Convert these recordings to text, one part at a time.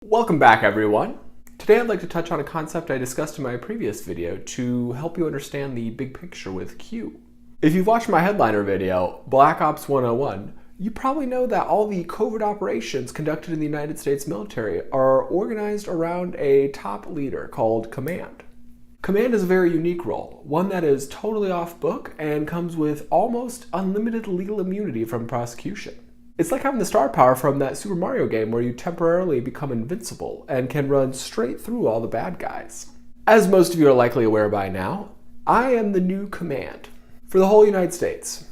Welcome back, everyone. Today I'd like to touch on a concept I discussed in my previous video to help you understand the big picture with Q. If you've watched my headliner video, Black Ops 101, you probably know that all the covert operations conducted in the United States military are organized around a top leader called Command. Command is a very unique role, one that is totally off book and comes with almost unlimited legal immunity from prosecution. It's like having the star power from that Super Mario game where you temporarily become invincible and can run straight through all the bad guys. As most of you are likely aware by now, I am the new Command for the whole United States.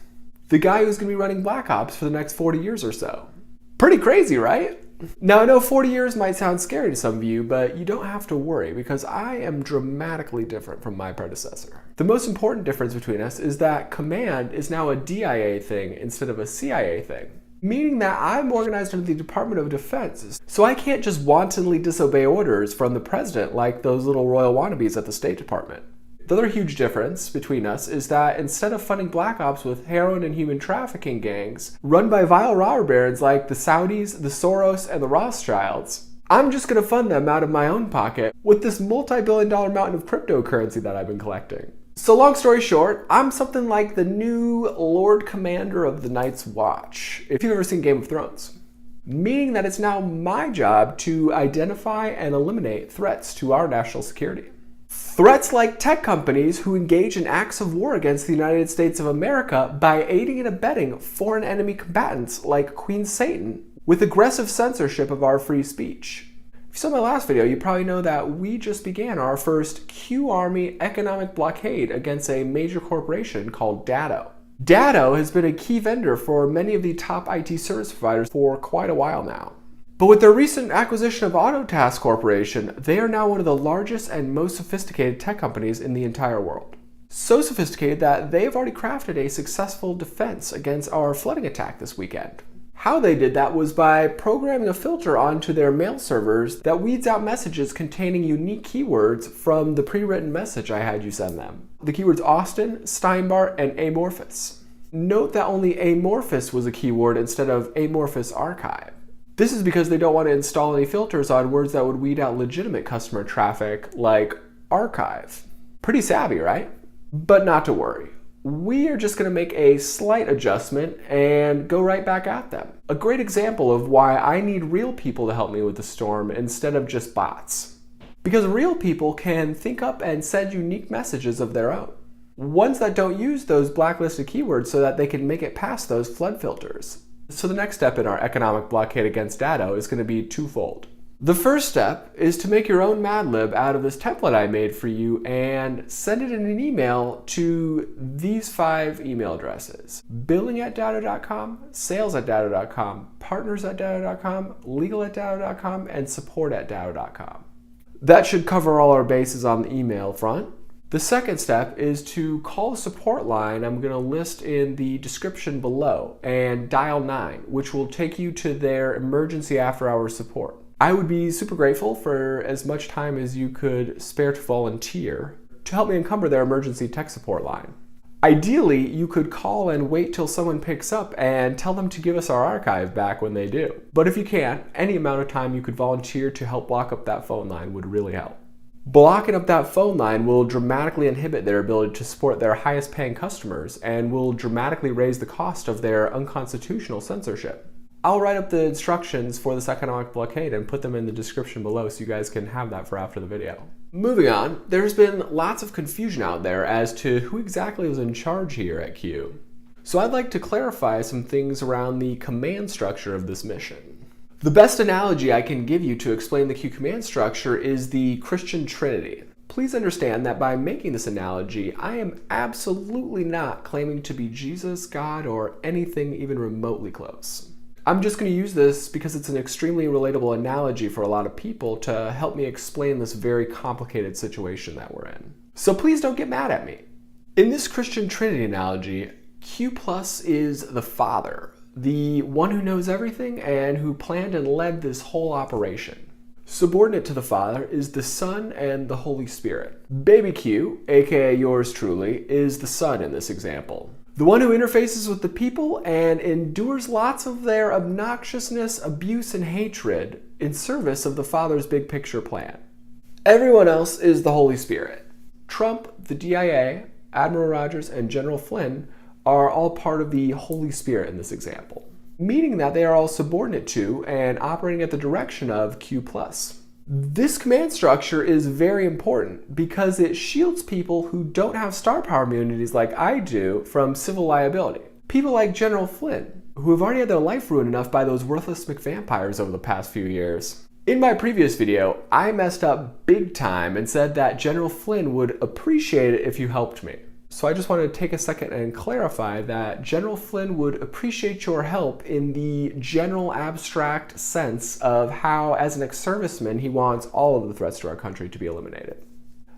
The guy who's going to be running Black Ops for the next 40 years or so. Pretty crazy, right? Now I know 40 years might sound scary to some of you, but you don't have to worry because I am dramatically different from my predecessor. The most important difference between us is that Command is now a DIA thing instead of a CIA thing. Meaning that I'm organized under the Department of Defense, so I can't just wantonly disobey orders from the president like those little royal wannabes at the State Department. The other huge difference between us is that instead of funding Black Ops with heroin and human trafficking gangs run by vile robber barons like the Saudis, the Soros, and the Rothschilds, I'm just going to fund them out of my own pocket with this multi-billion-dollar mountain of cryptocurrency that I've been collecting. So long story short, I'm something like the new Lord Commander of the Night's Watch, if you've ever seen Game of Thrones. Meaning that it's now my job to identify and eliminate threats to our national security. Threats like tech companies who engage in acts of war against the United States of America by aiding and abetting foreign enemy combatants like Queen Satan with aggressive censorship of our free speech. If you saw my last video, you probably know that we just began our first Q Army economic blockade against a major corporation called Datto. Datto has been a key vendor for many of the top IT service providers for quite a while now. But with their recent acquisition of Autotask Corporation, they are now one of the largest and most sophisticated tech companies in the entire world. So sophisticated that they've already crafted a successful defense against our flooding attack this weekend. How they did that was by programming a filter onto their mail servers that weeds out messages containing unique keywords from the pre-written message I had you send them. The keywords Austin, Steinbart, and amorphous. Note that only amorphous was a keyword instead of amorphous archive. This is because they don't want to install any filters on words that would weed out legitimate customer traffic like archive. Pretty savvy, right? But not to worry. We are just going to make a slight adjustment and go right back at them. A great example of why I need real people to help me with the storm instead of just bots. Because real people can think up and send unique messages of their own. Ones that don't use those blacklisted keywords so that they can make it past those flood filters. So the next step in our economic blockade against Datto is going to be twofold. The first step is to make your own Mad Lib out of this template I made for you and send it in an email to these 5 email addresses: billing@datto.com, sales@datto.com, partners@datto.com, legal@datto.com, and support@datto.com. That should cover all our bases on the email front. The second step is to call the support line I'm going to list in the description below and dial 9, which will take you to their emergency after-hours support. I would be super grateful for as much time as you could spare to volunteer to help me encumber their emergency tech support line. Ideally, you could call and wait till someone picks up and tell them to give us our archive back when they do. But if you can't, any amount of time you could volunteer to help block up that phone line would really help. Blocking up that phone line will dramatically inhibit their ability to support their highest paying customers and will dramatically raise the cost of their unconstitutional censorship. I'll write up the instructions for this economic blockade and put them in the description below so you guys can have that for after the video. Moving on, there's been lots of confusion out there as to who exactly is in charge here at Q. So I'd like to clarify some things around the command structure of this mission. The best analogy I can give you to explain the Q command structure is the Christian Trinity. Please understand that by making this analogy, I am absolutely not claiming to be Jesus, God, or anything even remotely close. I'm just going to use this because it's an extremely relatable analogy for a lot of people to help me explain this very complicated situation that we're in. So please don't get mad at me. In this Christian Trinity analogy, Q plus is the Father, the one who knows everything and who planned and led this whole operation. Subordinate to the Father is the Son and the Holy Spirit. Baby Q, aka yours truly, is the Son in this example. The one who interfaces with the people and endures lots of their obnoxiousness, abuse, and hatred in service of the Father's big picture plan. Everyone else is the Holy Spirit. Trump, the DIA, Admiral Rogers, and General Flynn are all part of the Holy Spirit in this example, meaning that they are all subordinate to and operating at the direction of Q+. This command structure is very important because it shields people who don't have star power immunities like I do from civil liability. People like General Flynn, who have already had their life ruined enough by those worthless McVampires over the past few years. In my previous video, I messed up big time and said that General Flynn would appreciate it if you helped me. So I just wanted to take a second and clarify that General Flynn would appreciate your help in the general abstract sense of how, as an ex-serviceman, he wants all of the threats to our country to be eliminated.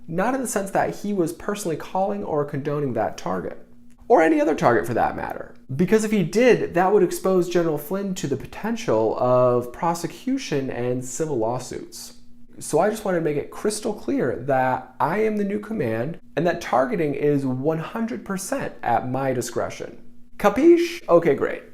Not in the sense that he was personally calling or condoning that target, or any other target for that matter. Because if he did, that would expose General Flynn to the potential of prosecution and civil lawsuits. So I just want to make it crystal clear that I am the new command and that targeting is 100% at my discretion. Capiche? Okay, great.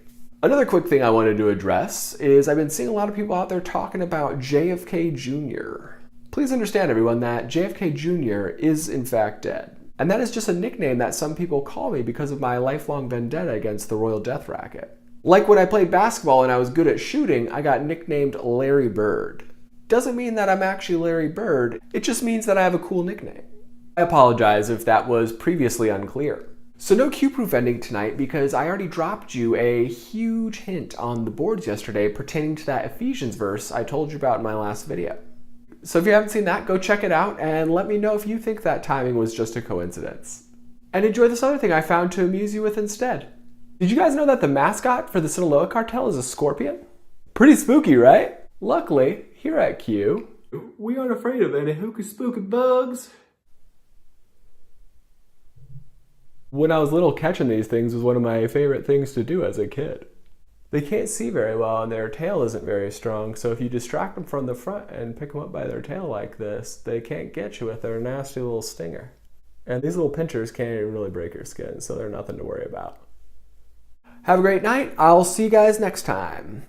Another quick thing I wanted to address is I've been seeing a lot of people out there talking about JFK Jr. Please understand, everyone, that JFK Jr. is in fact dead. And that is just a nickname that some people call me because of my lifelong vendetta against the Royal Death Racket. Like when I played basketball and I was good at shooting, I got nicknamed Larry Bird. Doesn't mean that I'm actually Larry Bird, it just means that I have a cool nickname. I apologize if that was previously unclear. So no Q-proof ending tonight because I already dropped you a huge hint on the boards yesterday pertaining to that Ephesians verse I told you about in my last video. So if you haven't seen that, go check it out and let me know if you think that timing was just a coincidence. And enjoy this other thing I found to amuse you with instead. Did you guys know that the mascot for the Sinaloa cartel is a scorpion? Pretty spooky, right? Luckily, here at Q, we aren't afraid of any hooky spooky bugs. When I was little, catching these things was one of my favorite things to do as a kid. They can't see very well and their tail isn't very strong, so if you distract them from the front and pick them up by their tail like this, they can't get you with their nasty little stinger. And these little pinchers can't even really break your skin, so they're nothing to worry about. Have a great night. I'll see you guys next time.